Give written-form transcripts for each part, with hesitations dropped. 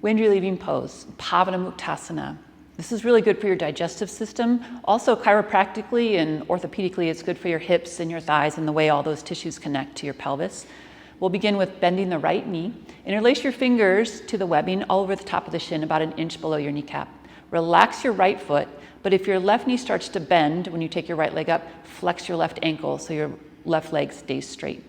Wind relieving pose, Pavanahmuktasana. This is really good for your digestive system. Also, chiropractically and orthopedically, it's good for your hips and your thighs and the way all those tissues connect to your pelvis. We'll begin with bending the right knee. Interlace your fingers to the webbing all over the top of the shin, about an inch below your kneecap. Relax your right foot, but if your left knee starts to bend when you take your right leg up, flex your left ankle so your left leg stays straight.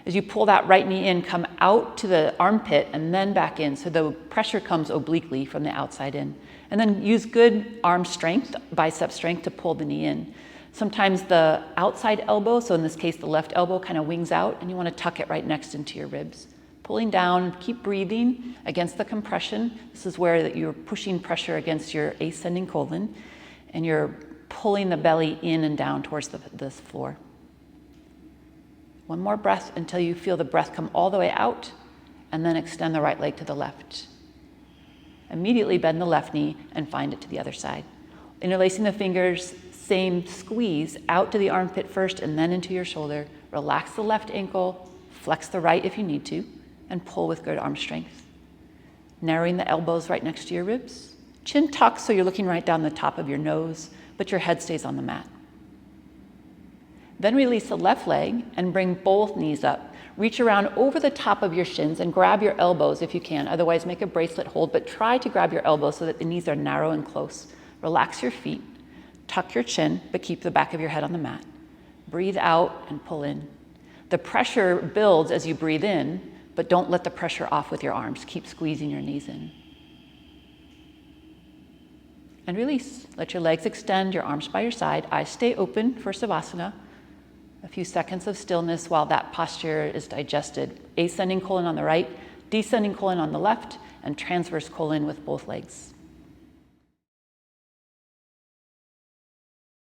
As you pull that right knee in, come out to the armpit and then back in, so the pressure comes obliquely from the outside in. And then use good arm strength, bicep strength, to pull the knee in. Sometimes the outside elbow, so in this case the left elbow, kind of wings out, and you want to tuck it right next into your ribs. Pulling down, keep breathing against the compression. This is where you're pushing pressure against your ascending colon, and you're pulling the belly in and down towards this floor. One more breath until you feel the breath come all the way out, and then extend the right leg to the left. Immediately bend the left knee and find it to the other side. Interlacing the fingers, same squeeze out to the armpit first and then into your shoulder. Relax the left ankle, flex the right if you need to, and pull with good arm strength. Narrowing the elbows right next to your ribs. Chin tucked so you're looking right down the top of your nose, but your head stays on the mat. Then release the left leg and bring both knees up. Reach around over the top of your shins and grab your elbows if you can. Otherwise, make a bracelet hold, but try to grab your elbows so that the knees are narrow and close. Relax your feet. Tuck your chin, but keep the back of your head on the mat. Breathe out and pull in. The pressure builds as you breathe in, but don't let the pressure off with your arms. Keep squeezing your knees in. And release. Let your legs extend, your arms by your side. Eyes stay open for Savasana. A few seconds of stillness while that posture is digested. Ascending colon on the right, descending colon on the left, and transverse colon with both legs.